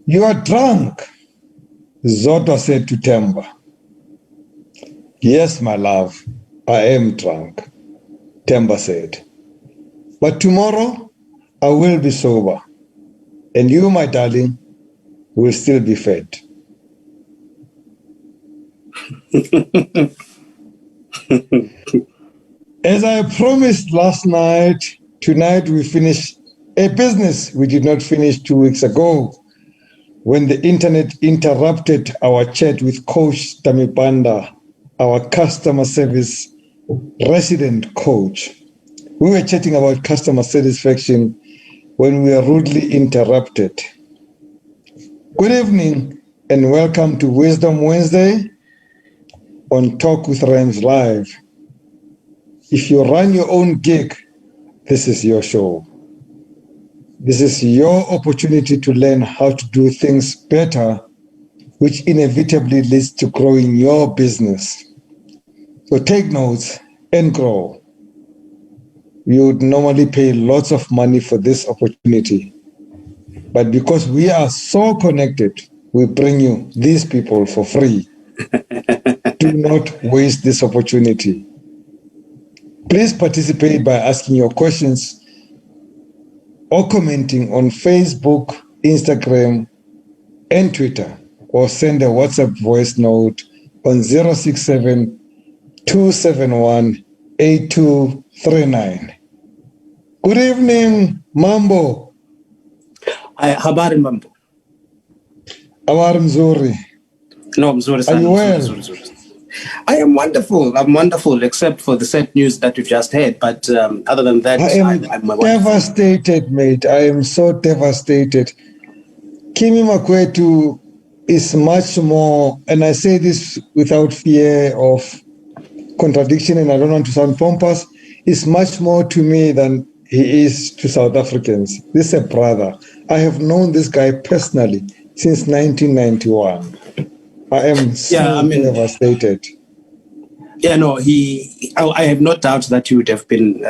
You are drunk, Zoto said to Temba. Yes, my love, I am drunk, Temba said. But tomorrow, I will be sober. And you, my darling, will still be fed. As I promised last night, tonight we finish a business we did not finish 2 weeks ago when the internet interrupted our chat with Coach Thami Banda, our customer service resident coach. We were chatting about customer satisfaction when we were rudely interrupted. Good evening and welcome to Wisdom Wednesday on TalkWithRamsLive. If you run your own gig, this is your show. This is your opportunity to learn how to do things better, which inevitably leads to growing your business. So take notes and grow. You would normally pay lots of money for this opportunity. But because we are so connected, we bring you these people for free. Do not waste this opportunity. Please participate by asking your questions or commenting on Facebook, Instagram, and Twitter, or send a WhatsApp voice note on 067 271 8239. Good evening, Mambo. Habari Mambo. Habari mzuri. No, mzuri. Are you well? Mzuri. I am wonderful. I'm wonderful, except for the sad news that we've just heard. But other than that, I'm devastated, mate. I am so devastated. Kimi Makwetu is much more, and I say this without fear of contradiction, and I don't want to sound pompous, is much more to me than he is to South Africans. This is a brother. I have known this guy personally since 1991. I am devastated. Yeah, no, I have no doubt that you would have been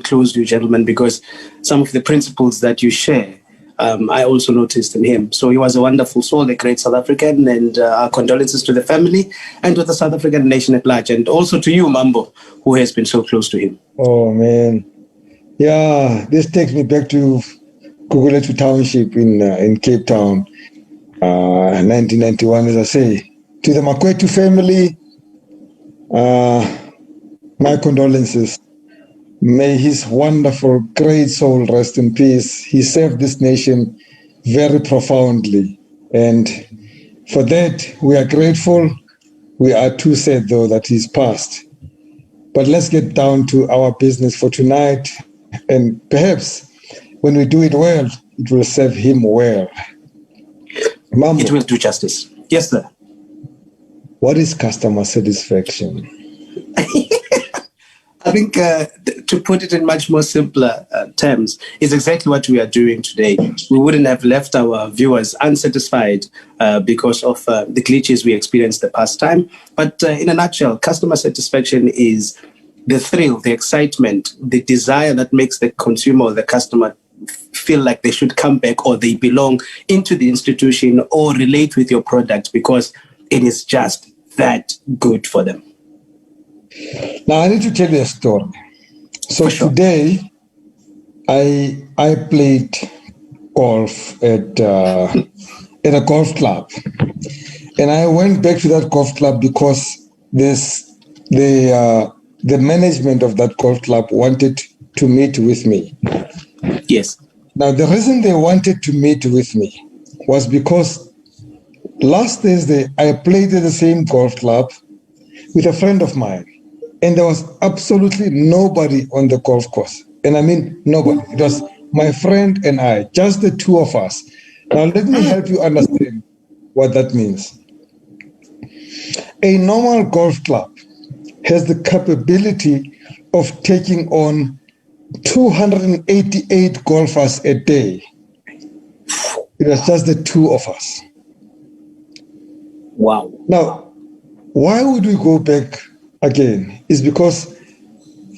close to you gentlemen, because some of the principles that you share, I also noticed in him. So he was a wonderful soul, a great South African, and our condolences to the family and to the South African nation at large, and also to you, Mambo, who has been so close to him. Oh, man. Yeah, this takes me back to Gugulethu Township in Cape Town. 1991, as I say. To the Makwetu family, my condolences. May his wonderful, great soul rest in peace. He served this nation very profoundly. And for that, we are grateful. We are too sad, though, that he's passed. But let's get down to our business for tonight. And perhaps when we do it well, it will serve him well. Mambo, it will do justice. Yes, sir. What is customer satisfaction? I think to put it in much more simpler terms, is exactly what we are doing today. We wouldn't have left our viewers unsatisfied because of the glitches we experienced the past time. But in a nutshell, customer satisfaction is the thrill, the excitement, the desire that makes the consumer or the customer feel like they should come back or they belong into the institution or relate with your product because it is just that good for them. Now, I need to tell you a story. So today, I played golf at a golf club. And I went back to that golf club because the management of that golf club wanted to meet with me. Yes. Now, the reason they wanted to meet with me was because last Thursday, I played at the same golf club with a friend of mine, and there was absolutely nobody on the golf course. And I mean, nobody. It was my friend and I, just the two of us. Now, let me help you understand what that means. A normal golf club has the capability of taking on 288 golfers a day. It was just the two of us. Wow. Now, why would we go back again? Is because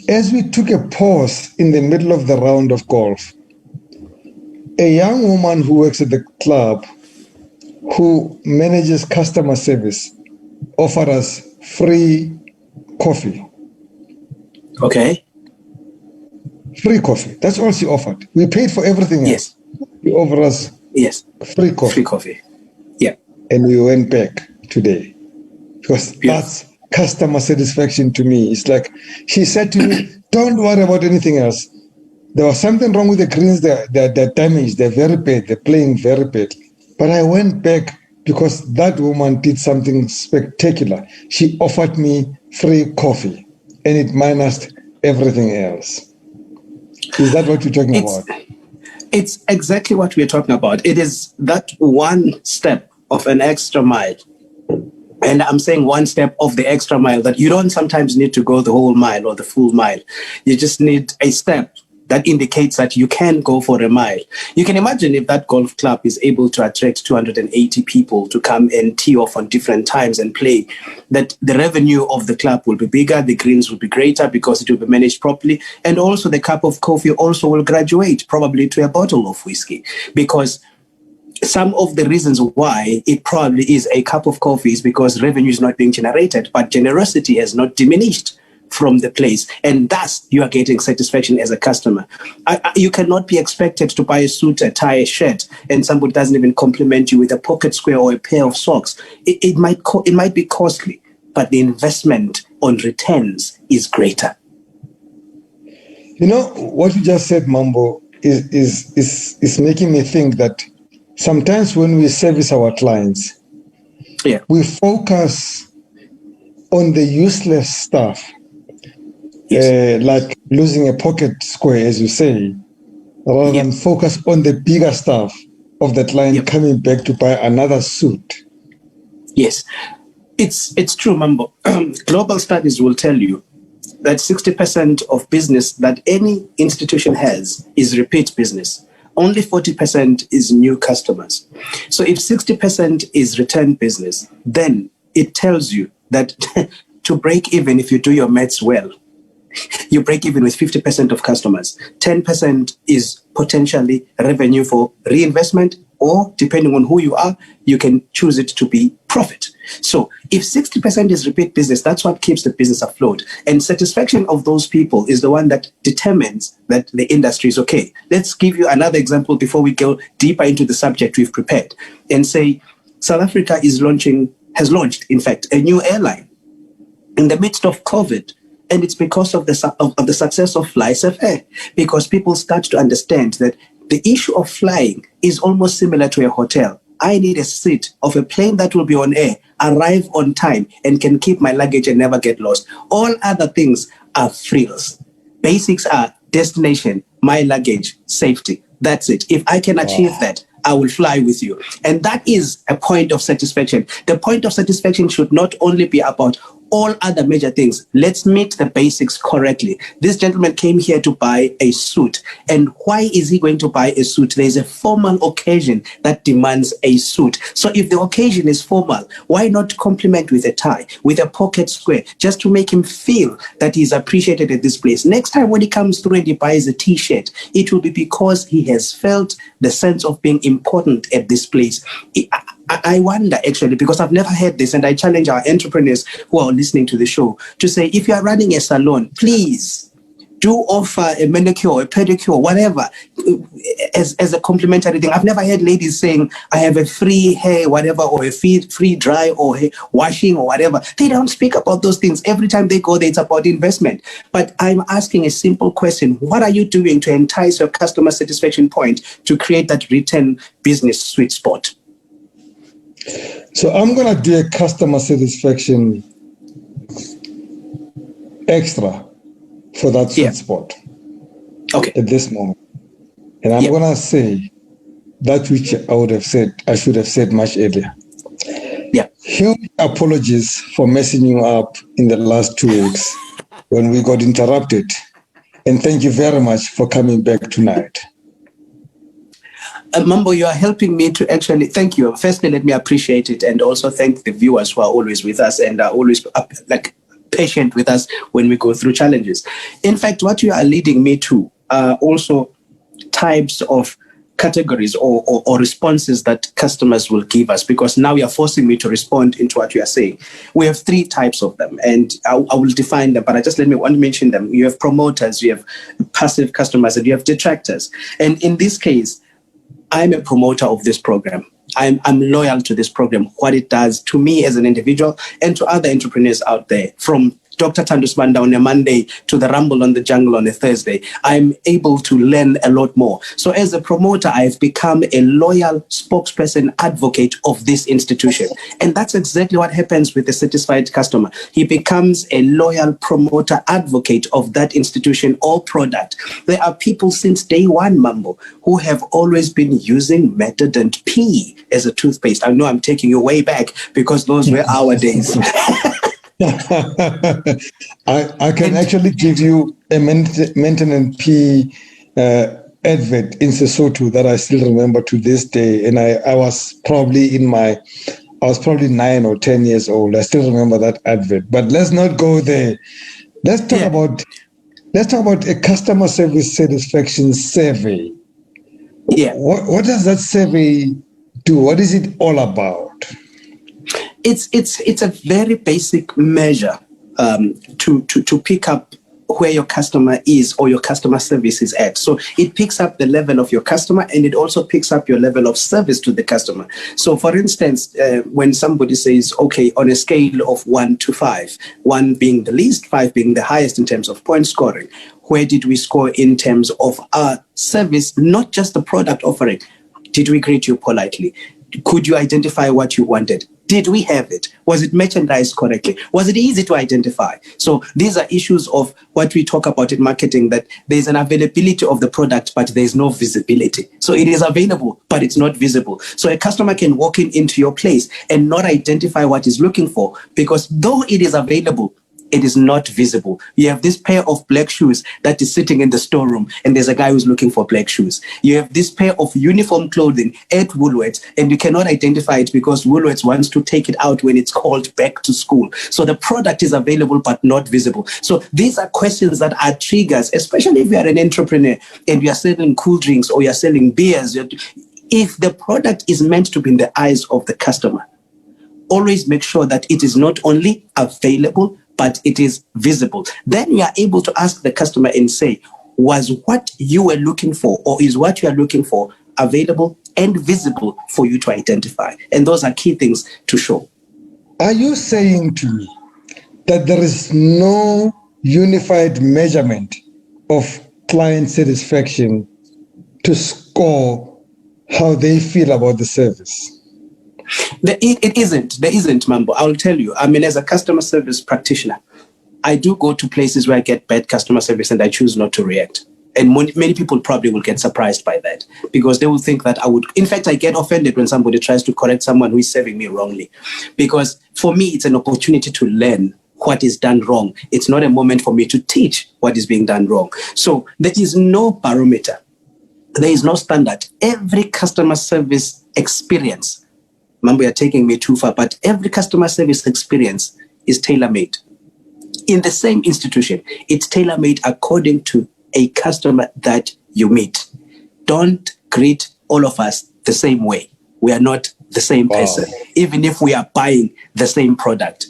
as we took a pause in the middle of the round of golf, a young woman who works at the club who manages customer service, offered us free coffee. Okay. Free coffee. That's all she offered. We paid for everything else. She offered us free coffee. Free coffee. Yeah. And we went back today. Because that's customer satisfaction to me. It's like she said to me, don't worry about anything else. There was something wrong with the greens. They're damaged. They're very bad. They're playing very badly. But I went back because that woman did something spectacular. She offered me free coffee and it minused everything else. Is that what you're talking about? It's exactly what we're talking about. It is that one step of an extra mile. And I'm saying one step of the extra mile, that you don't sometimes need to go the whole mile or the full mile. You just need a step that indicates that you can go for a mile. You can imagine if that golf club is able to attract 280 people to come and tee off on different times and play, that the revenue of the club will be bigger, the greens will be greater because it will be managed properly, and also the cup of coffee also will graduate probably to a bottle of whiskey, because some of the reasons why it probably is a cup of coffee is because revenue is not being generated, but generosity has not diminished from the place, and thus you are getting satisfaction as a customer. You cannot be expected to buy a suit, a tie, a shirt, and somebody doesn't even compliment you with a pocket square or a pair of socks. It might be costly, but the investment on returns is greater. You know what you just said, Mambo, is making me think that sometimes when we service our clients, we focus on the useless stuff. Like losing a pocket square, as you say, rather than focus on the bigger stuff of the client coming back to buy another suit. Yes, it's true, Mambo. Global studies will tell you that 60% of business that any institution has is repeat business. Only 40% is new customers. So if 60% is return business, then it tells you that to break even, if you do your maths well, you break even with 50% of customers. 10% is potentially revenue for reinvestment, or depending on who you are, you can choose it to be profit. So if 60% is repeat business, that's what keeps the business afloat. And satisfaction of those people is the one that determines that the industry is okay. Let's give you another example before we go deeper into the subject we've prepared, and say South Africa has launched, in fact, a new airline in the midst of COVID. And it's because of the success of FlySafair, because people start to understand that the issue of flying is almost similar to a hotel. I need a seat of a plane that will be on air, arrive on time, and can keep my luggage and never get lost. All other things are frills. Basics are destination, my luggage, safety. That's it. If I can achieve that, I will fly with you. And that is a point of satisfaction. The point of satisfaction should not only be about all other major things. Let's meet the basics correctly. This gentleman came here to buy a suit. And why is he going to buy a suit? There's a formal occasion that demands a suit. So if the occasion is formal, why not compliment with a tie, with a pocket square, just to make him feel that he's appreciated at this place? Next time when he comes through and he buys a t-shirt, it will be because he has felt the sense of being important at this place. I wonder, actually, because I've never heard this, and I challenge our entrepreneurs who are listening to the show to say, if you are running a salon, please do offer a manicure, a pedicure, whatever, as a complimentary thing. I've never heard ladies saying, I have a free hair, whatever, or a free dry or washing or whatever. They don't speak about those things. Every time they go there, it's about investment. But I'm asking a simple question. What are you doing to entice your customer satisfaction point to create that return business sweet spot? So I'm going to do a customer satisfaction extra for that sweet spot at this moment. And I'm going to say that which I should have said much earlier. Huge apologies for messing you up in the last 2 weeks when we got interrupted. And thank you very much for coming back tonight. Mambo, you are helping me to actually thank you. Firstly, let me appreciate it, and also thank the viewers who are always with us and are always patient with us when we go through challenges. In fact, what you are leading me to are also types of categories or responses that customers will give us, because now you're forcing me to respond into what you are saying. We have 3 types of them, and I will define them, but I just want to mention them. You have promoters, you have passive customers, and you have detractors. And in this case, I'm a promoter of this program. I'm loyal to this program, what it does to me as an individual and to other entrepreneurs out there, from Dr. Tandus Banda on a Monday to the Rumble on the Jungle on a Thursday. I'm able to learn a lot more. So as a promoter, I've become a loyal spokesperson, advocate of this institution. And that's exactly what happens with a satisfied customer. He becomes a loyal promoter, advocate of that institution or product. There are people since day one, Mambo, who have always been using Metadent P as a toothpaste. I know I'm taking you way back because those were our days. I can actually give you a maintenance P advert in Sesotho that I still remember to this day, and I was probably 9 or 10 years old. I still remember that advert. But let's not go there. Let's talk about a customer service satisfaction survey. Yeah. What does that survey do? What is it all about? It's a very basic measure to pick up where your customer is or your customer service is at. So it picks up the level of your customer, and it also picks up your level of service to the customer. So for instance, when somebody says, okay, on a scale of 1 to 5, 1 being the least, 5 being the highest in terms of point scoring, where did we score in terms of our service, not just the product offering? Did we greet you politely? Could you identify what you wanted? Did we have it? Was it merchandised correctly? Was it easy to identify? So these are issues of what we talk about in marketing, that there's an availability of the product, but there's no visibility. So it is available, but it's not visible. So a customer can walk into your place and not identify what he's looking for, because though it is available, it is not visible. You have this pair of black shoes that is sitting in the storeroom, and there's a guy who's looking for black shoes. You have this pair of uniform clothing at Woolworths, and you cannot identify it because Woolworths wants to take it out when it's called back to school. So the product is available but not visible. So these are questions that are triggers, especially if you are an entrepreneur and you are selling cool drinks or you're selling beers. If the product is meant to be in the eyes of the customer, always make sure that it is not only available, but it is visible. Then you are able to ask the customer and say, was what you were looking for, or is what you are looking for, available and visible for you to identify? And those are key things to show. Are you saying to me that there is no unified measurement of client satisfaction to score how they feel about the service? It isn't. There isn't, Mambo. I'll tell you. I mean, as a customer service practitioner, I do go to places where I get bad customer service and I choose not to react. And many people probably will get surprised by that, because they will think that I would. In fact, I get offended when somebody tries to correct someone who is serving me wrongly, because for me, it's an opportunity to learn what is done wrong. It's not a moment for me to teach what is being done wrong. So there is no barometer. There is no standard. Every customer service experience, Mambo, you're taking me too far, but every customer service experience is tailor-made. In the same institution, it's tailor-made according to a customer that you meet. Don't greet all of us the same way. We are not the same person, even if we are buying the same product.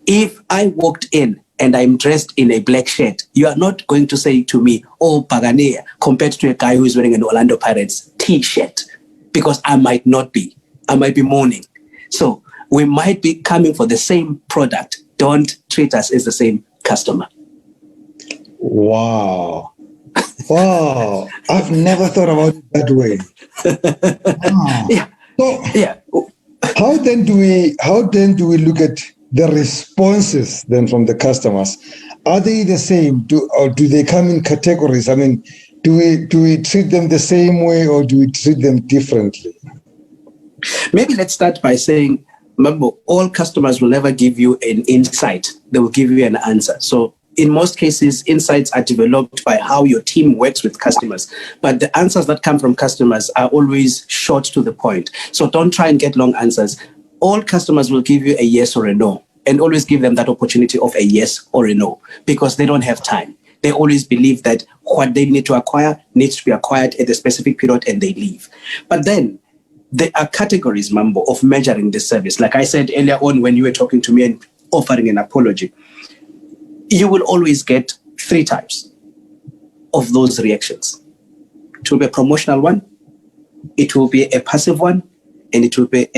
If I walked in and I'm dressed in a black shirt, you are not going to say to me, oh, Paganea, compared to a guy who is wearing an Orlando Pirates t-shirt, because I might not be. I might be mourning. So we might be coming for the same product. Don't treat us as the same customer. Wow. Wow. I've never thought about it that way. Wow. Yeah. So yeah. How then do we look at the responses then from the customers? Are they the same? Or do they come in categories? I mean, do we treat them the same way, or do we treat them differently? Maybe let's start by saying, remember, all customers will never give you an insight. They will give you an answer. So in most cases, insights are developed by how your team works with customers. But the answers that come from customers are always short to the point. So don't try and get long answers. All customers will give you a yes or a no, and always give them that opportunity of a yes or a no, because they don't have time. They always believe that what they need to acquire needs to be acquired at a specific period and they leave. But then there are categories, Mambo, of measuring the service. Like I said earlier on when you were talking to me and offering an apology, you will always get 3 types of those reactions. It will be a promotional one, it will be a passive one, and it will be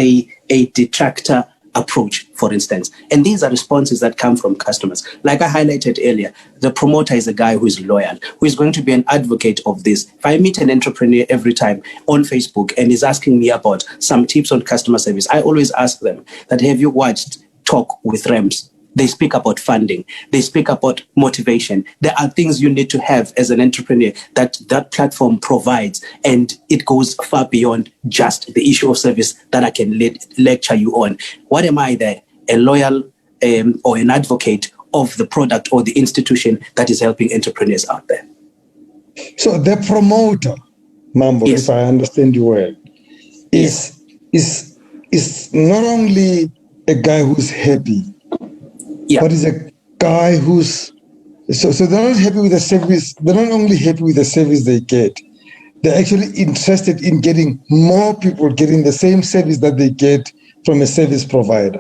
a detractor approach, for instance. And these are responses that come from customers. Like I highlighted earlier, the promoter is a guy who is loyal, who is going to be an advocate of this. If I meet an entrepreneur every time on Facebook and is asking me about some tips on customer service, I always ask them that, have you watched Talk with Rams? They speak about funding. They speak about motivation. There are things you need to have as an entrepreneur that platform provides, and it goes far beyond just the issue of service that I can lecture you on. What am I there? A loyal or an advocate of the product or the institution that is helping entrepreneurs out there. So the promoter, Mambo, yes. if I understand you well, is not only a guy who's happy, but is a guy who's so they're not happy with the service. They're not only happy with the service they get, they're actually interested in getting more people getting the same service that they get from a service provider.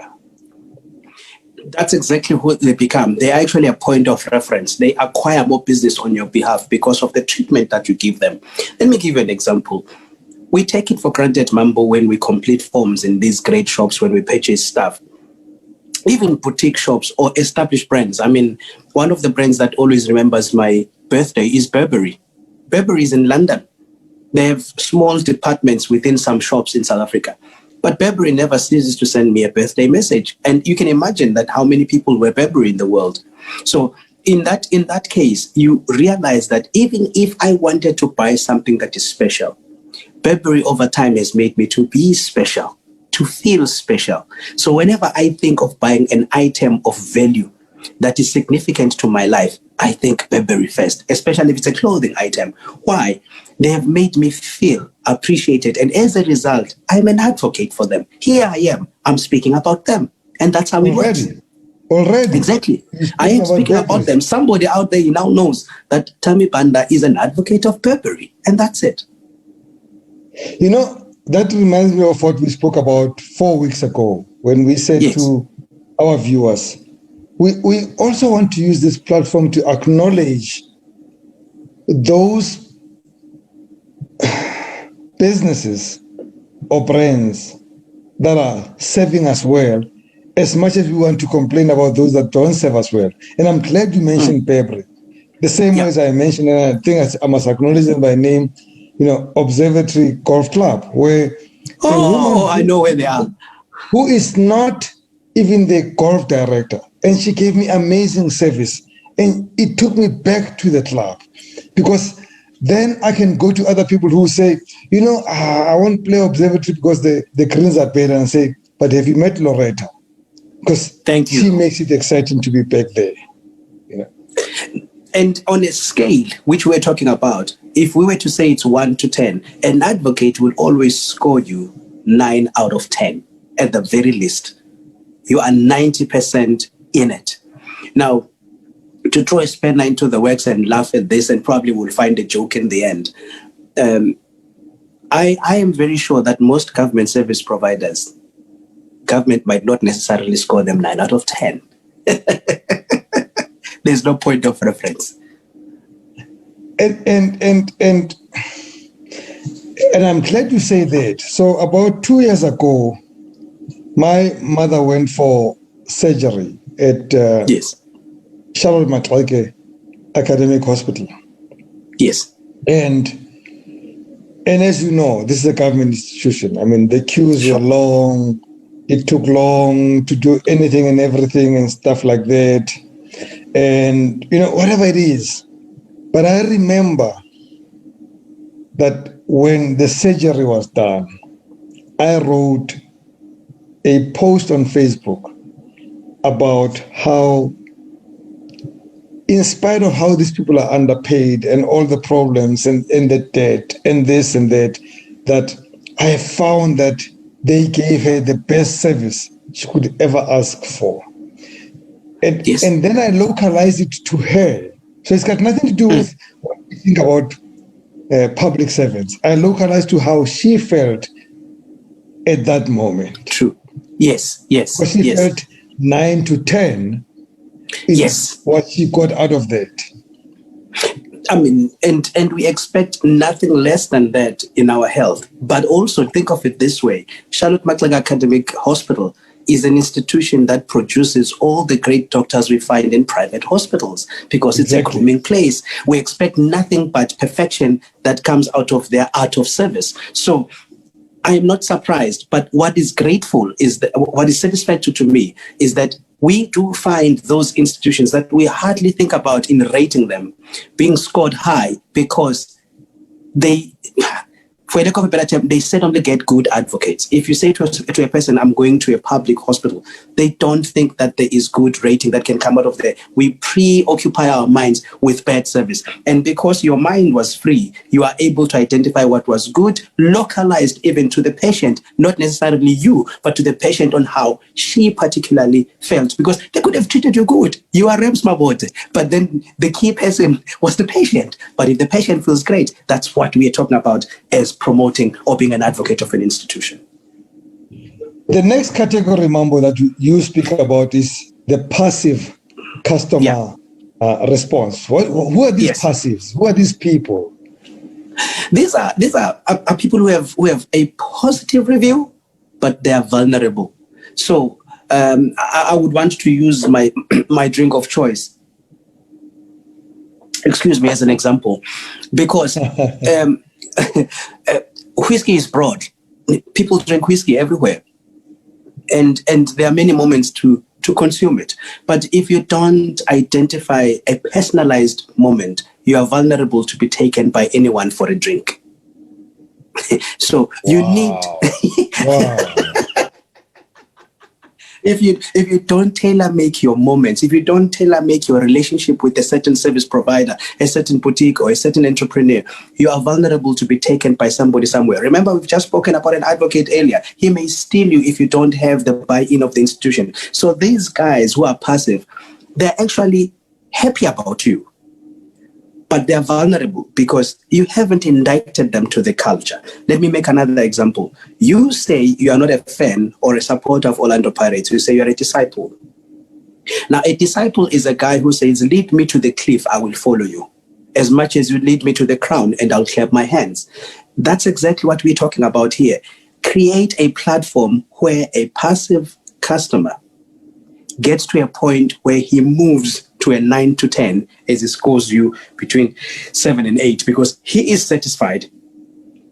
That's exactly who they become. They are actually a point of reference. They acquire more business on your behalf because of the treatment that you give them. Let me give you an example. We take it for granted, Mambo, when we complete forms in these great shops, when we purchase stuff. Even boutique shops or established brands. I mean, one of the brands that always remembers my birthday is Burberry. Burberry is in London. They have small departments within some shops in South Africa. But Burberry never ceases to send me a birthday message. And you can imagine that how many people wear Burberry in the world. So in that case, you realize that even if I wanted to buy something that is special, Burberry over time has made me to be special, to feel special. So whenever I think of buying an item of value that is significant to my life, I think Burberry first, especially if it's a clothing item. Why? They have made me feel appreciated. And as a result, I'm an advocate for them. Here I am. I'm speaking about them. And that's how it works. Already. Exactly. I am speaking about them. Somebody out there now knows that Thami Banda is an advocate of Burberry. And that's it. You know, that reminds me of what we spoke about 4 weeks ago when we said to our viewers, we also want to use this platform to acknowledge those businesses or brands that are serving us well, as much as we want to complain about those that don't serve us well. And I'm glad you mentioned Burberry. The same way as I mentioned, and I think I must acknowledge them by name, Observatory Golf Club, where I know where they are. Who is not even the golf director, and she gave me amazing service, and it took me back to the club, because then I can go to other people who say, I won't play Observatory because the greens are better, and say, but have you met Loretta? Because she makes it exciting to be back there. And on a scale, which we're talking about, if we were to say it's 1 to 10, an advocate will always score you 9 out of 10 at the very least. You are 90% in it. Now, to throw a spanner into the works and laugh at this and probably will find a joke in the end, I am very sure that most government service providers, government might not necessarily score them 9 out of 10. There's no point of reference. And I'm glad you say that. So about 2 years ago, my mother went for surgery at Charlotte Matlake Academic Hospital. Yes. And as you know, this is a government institution. I mean, the queues were long. It took long to do anything and everything and stuff like that. And, whatever it is. But I remember that when the surgery was done, I wrote a post on Facebook about how, in spite of how these people are underpaid and all the problems and the debt and this and that, that I have found that they gave her the best service she could ever ask for. And then I localized it to her So it's got nothing to do with what we think about public servants. I localized to how she felt at that moment. True. Yes. Because she felt 9 to 10 is what she got out of that. I mean, and we expect nothing less than that in our health. But also think of it this way. Charlotte Maxlag Academic Hospital is an institution that produces all the great doctors we find in private hospitals because it's a grooming place. We expect nothing but perfection that comes out of their art of service. So I am not surprised, but what is grateful is that what is satisfactory to me is that we do find those institutions that we hardly think about in rating them being scored high because they, for lack of a better term, they certainly get good advocates. If you say to a person, I'm going to a public hospital, they don't think that there is good rating that can come out of there. We preoccupy our minds with bad service. And because your mind was free, you are able to identify what was good, localized even to the patient, not necessarily you, but to the patient on how she particularly felt. Because they could have treated you good. You are Rams Mabote. But then the key person was the patient. But if the patient feels great, that's what we are talking about as promoting or being an advocate of an institution. The next category, Mambo, that you speak about is the passive customer response. Who are these passives? Who are these people? These are people who have a positive review, but they are vulnerable. So I would want to use my drink of choice, excuse me, as an example, because whiskey is broad. People drink whiskey everywhere. And there are many moments to consume it. But if you don't identify a personalized moment, you are vulnerable to be taken by anyone for a drink. So you need... If you don't tailor-make your moments, if you don't tailor-make your relationship with a certain service provider, a certain boutique or a certain entrepreneur, you are vulnerable to be taken by somebody somewhere. Remember, we've just spoken about an advocate earlier. He may steal you if you don't have the buy-in of the institution. So these guys who are passive, they're actually happy about you, but they're vulnerable because you haven't indicted them to the culture. Let me make another example. You say you are not a fan or a supporter of Orlando Pirates. You say you're a disciple. Now, a disciple is a guy who says, lead me to the cliff, I will follow you. As much as you lead me to the crown and I'll clap my hands. That's exactly what we're talking about here. Create a platform where a passive customer gets to a point where he moves to a 9 to 10 as he scores you between 7 and 8 because he is satisfied,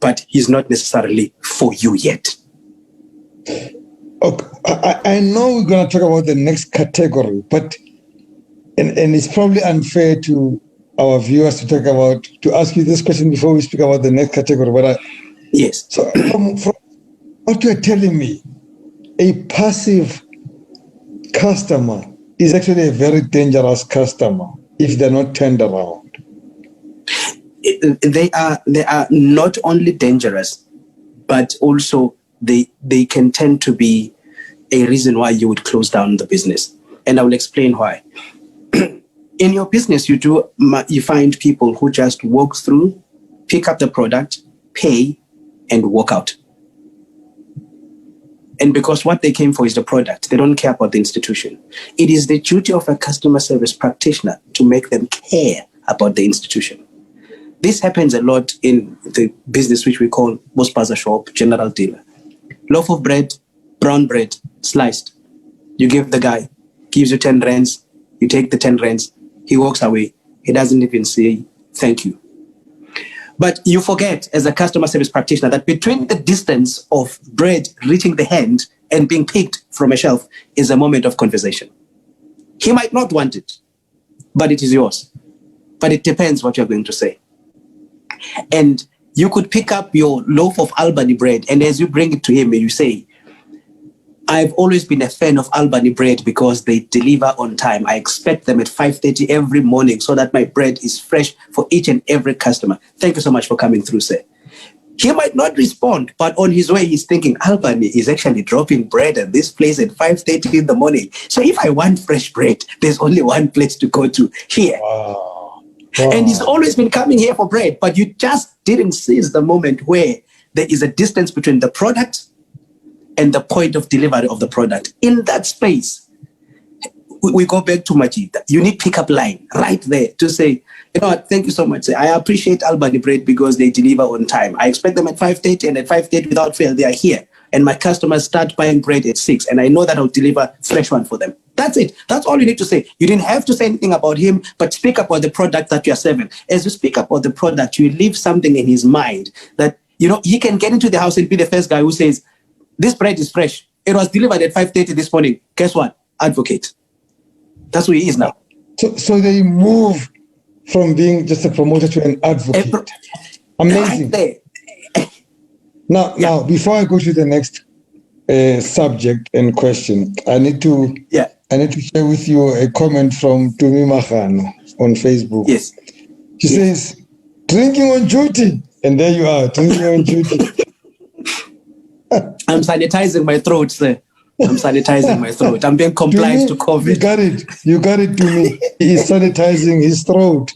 but he's not necessarily for you yet. Okay, I know we're going to talk about the next category, but and it's probably unfair to our viewers to ask you this question before we speak about the next category. But yes. So from what you're telling me, a passive customer is actually a very dangerous customer if they're not turned around. They are not only dangerous, but also they can tend to be a reason why you would close down the business. And I will explain why. In your business, you find people who just walk through, pick up the product, pay, and walk out. And because what they came for is the product, they don't care about the institution. It is the duty of a customer service practitioner to make them care about the institution. This happens a lot in the business which we call Bospaza shop, general dealer. Loaf of bread, brown bread, sliced. You give the guy, gives you 10 rands, you take the 10 rands, he walks away. He doesn't even say thank you. But you forget, as a customer service practitioner, that between the distance of bread reaching the hand and being picked from a shelf is a moment of conversation. He might not want it, but it is yours. But it depends what you're going to say. And you could pick up your loaf of Albany bread, and as you bring it to him, you say, I've always been a fan of Albany bread because they deliver on time. I expect them at 5:30 every morning so that my bread is fresh for each and every customer. Thank you so much for coming through, sir. He might not respond, but on his way, he's thinking, Albany is actually dropping bread at this place at 5:30 in the morning. So if I want fresh bread, there's only one place to go to here. Wow. Wow. And he's always been coming here for bread, but you just didn't seize the moment where there is a distance between the product and the point of delivery of the product. In that space, we go back to Majid. You need pickup line right there to say, you know what, thank you so much. I appreciate Albany Bread because they deliver on time. I expect them at 5:30, and at 5:30 without fail, they are here. And my customers start buying bread at 6, and I know that I'll deliver fresh one for them. That's it. That's all you need to say. You didn't have to say anything about him, but speak about the product that you are serving. As you speak about the product, you leave something in his mind that, you know, he can get into the house and be the first guy who says, this bread is fresh. It was delivered at 5:30 this morning. Guess what? Advocate. That's who he is now. So they move from being just a promoter to an advocate. Amazing. Right there. Now, before I go to the next subject and question, I need to share with you a comment from Thami Magano on Facebook. Yes. She says, drinking on duty. And there you are, drinking on duty. I'm sanitizing my throat, sir. I'm sanitizing my throat. I'm being compliant to COVID. You got it, Thami. He is sanitizing his throat.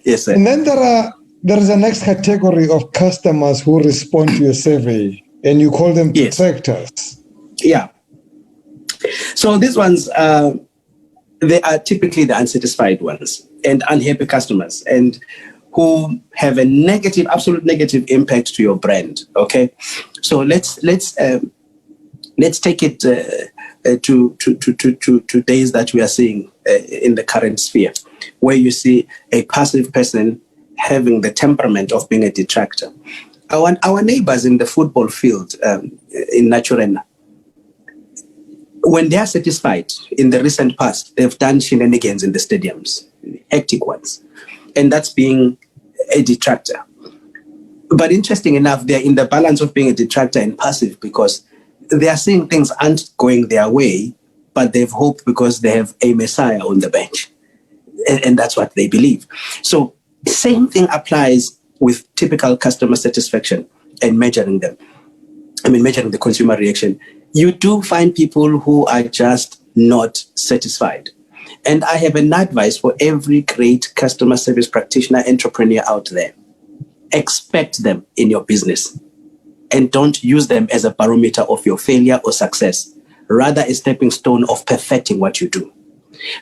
Yes, sir. And then there is a next category of customers who respond to your survey, and you call them detractors. Yeah. So these ones, they are typically the unsatisfied ones and unhappy customers, and who have a negative, absolute negative impact to your brand. Okay, so let's take it to days that we are seeing in the current sphere, where you see a passive person having the temperament of being a detractor. Our neighbors in the football field in Naturena, when they are satisfied in the recent past, they've done shenanigans in the stadiums, hectic ones, and that's being a detractor. But interesting enough, they're in the balance of being a detractor and passive because they are seeing things aren't going their way, but they've hoped because they have a messiah on the bench. And that's what they believe. So same thing applies with typical customer satisfaction and measuring them. Measuring the consumer reaction. You do find people who are just not satisfied. And I have an advice for every great customer service practitioner, entrepreneur out there. Expect them in your business and don't use them as a barometer of your failure or success, rather a stepping stone of perfecting what you do.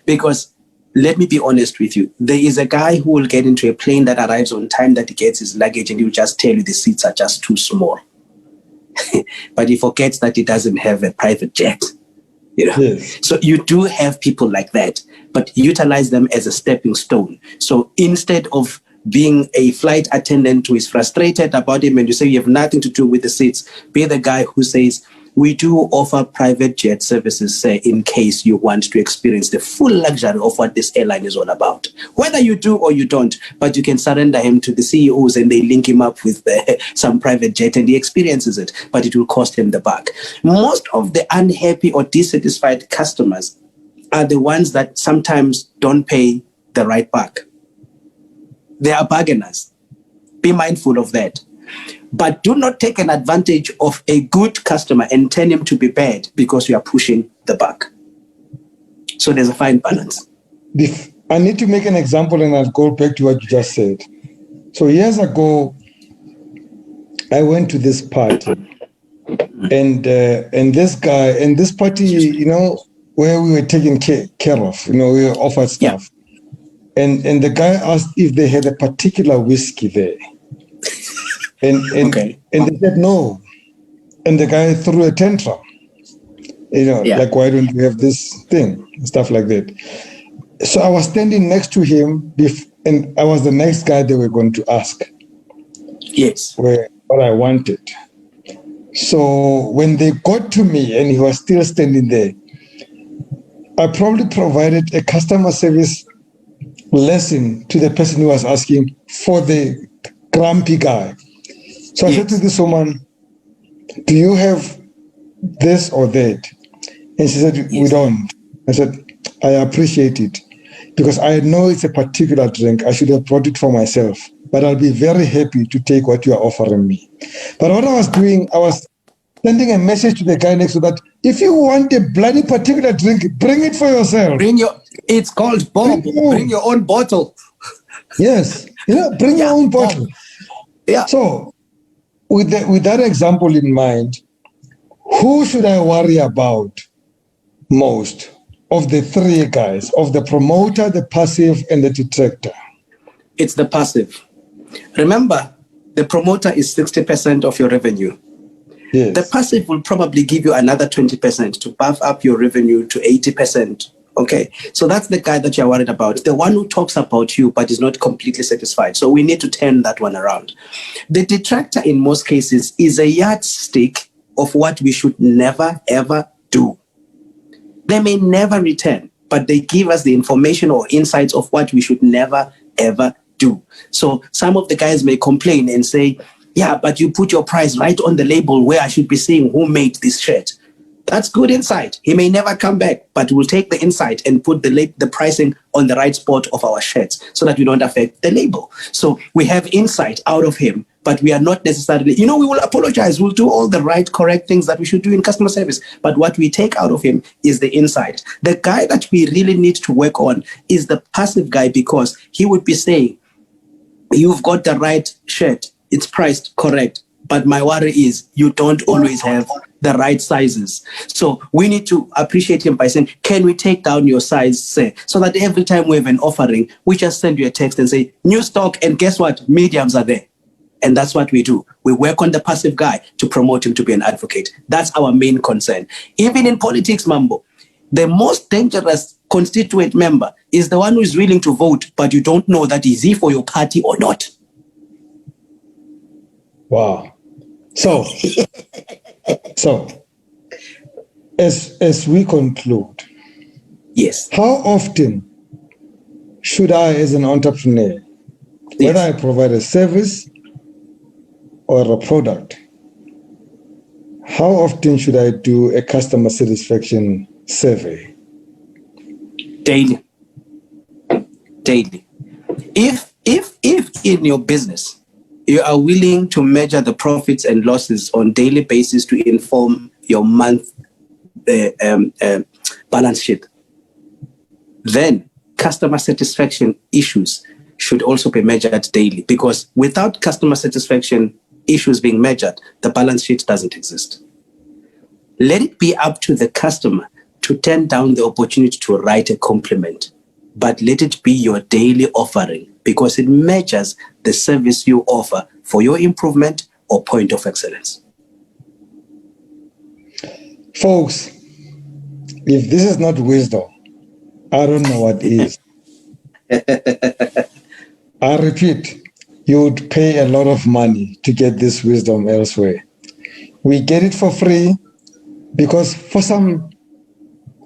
Because let me be honest with you, there is a guy who will get into a plane that arrives on time, that he gets his luggage, and he'll just tell you the seats are just too small. But he forgets that he doesn't have a private jet. You know? Yes. So you do have people like that, but utilize them as a stepping stone. So instead of being a flight attendant who is frustrated about him and you say you have nothing to do with the seats, be the guy who says, we do offer private jet services, say, in case you want to experience the full luxury of what this airline is all about. Whether you do or you don't, but you can surrender him to the CEOs and they link him up with some private jet and he experiences it, but it will cost him the buck. Most of the unhappy or dissatisfied customers are the ones that sometimes don't pay the right buck. They are bargainers. Be mindful of that. But do not take an advantage of a good customer and turn him to be bad because you are pushing the buck. So there's a fine balance. I need to make an example and I'll go back to what you just said. So years ago, I went to this party and this guy, and this party, you know, where we were taken care of, you know, we were offered stuff. Yeah. And the guy asked if they had a particular whiskey there. And they said no. And the guy threw a tantrum. You know, like, why don't you have this thing? Stuff like that. So I was standing next to him, and I was the next guy they were going to ask. Yes. What I wanted. So when they got to me and he was still standing there, I probably provided a customer service lesson to the person who was asking for the grumpy guy. So I said to this woman, do you have this or that? And she said, we don't. I said, I appreciate it because I know it's a particular drink. I should have brought it for myself, but I'll be very happy to take what you are offering me. But what I was doing, I was sending a message to the guy next to that. If you want a bloody particular drink, bring it for yourself. It's called Bob. Bring your own bottle. Yes. Bring your own bottle. Yeah. So, with that example in mind, who should I worry about most of the three guys, of the promoter, the passive, and the detractor? It's the passive. Remember, the promoter is 60% of your revenue. Yes. The passive will probably give you another 20% to buff up your revenue to 80%. Okay, so that's the guy that you're worried about, the one who talks about you but is not completely satisfied. So we need to turn that one around. The detractor in most cases is a yardstick of what we should never ever do. They may never return, but they give us the information or insights of what we should never ever do. So some of the guys may complain and say, yeah, but you put your price right on the label where I should be seeing who made this shirt. That's good insight. He may never come back, but we'll take the insight and put the pricing on the right spot of our shirts so that we don't affect the label. So we have insight out of him, but we are not necessarily, we will apologize. We'll do all the right, correct things that we should do in customer service. But what we take out of him is the insight. The guy that we really need to work on is the passive guy, because he would be saying, you've got the right shirt. It's priced correct. But my worry is you don't always have the right sizes. So we need to appreciate him by saying, can we take down your size, say, so that every time we have an offering, we just send you a text and say, new stock, and guess what? Mediums are there. And that's what we do. We work on the passive guy to promote him to be an advocate. That's our main concern. Even in politics, Mambo, the most dangerous constituent member is the one who is willing to vote, but you don't know that is he for your party or not. Wow. So as we conclude, yes, how often should I, as an entrepreneur, whether I provide a service or a product, how often should I do a customer satisfaction survey? Daily. If in your business you are willing to measure the profits and losses on daily basis to inform your month balance sheet, then customer satisfaction issues should also be measured daily, because without customer satisfaction issues being measured, the balance sheet doesn't exist. Let it be up to the customer to turn down the opportunity to write a compliment, but let it be your daily offering, because it measures the service you offer for your improvement or point of excellence. Folks, if this is not wisdom, I don't know what is. I repeat, you would pay a lot of money to get this wisdom elsewhere. We get it for free because for some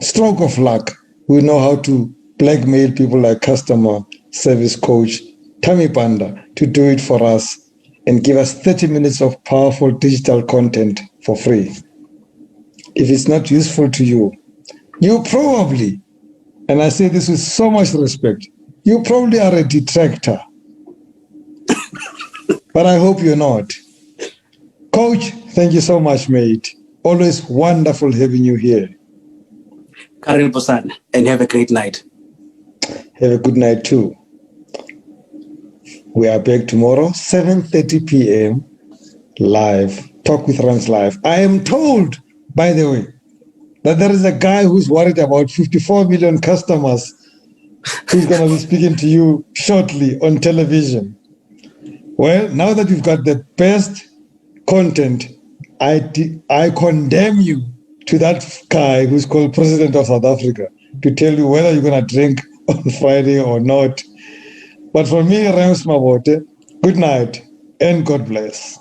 stroke of luck, we know how to blackmail people like customer service coach Thami Banda to do it for us and give us 30 minutes of powerful digital content for free. If it's not useful to you, you probably, and I say this with so much respect, you probably are a detractor. But I hope you're not. Coach, thank you so much, mate. Always wonderful having you here. Karibu sana, and have a great night. Have a good night too. We are back tomorrow, 7:30 p.m. live. Talk with Rams live. I am told, by the way, that there is a guy who's worried about 54 million customers who's going to be speaking to you shortly on television. Well, now that you've got the best content, I condemn you to that guy who's called President of South Africa to tell you whether you're going to drink on Friday or not. But for me, Rams Mabote, good night and God bless.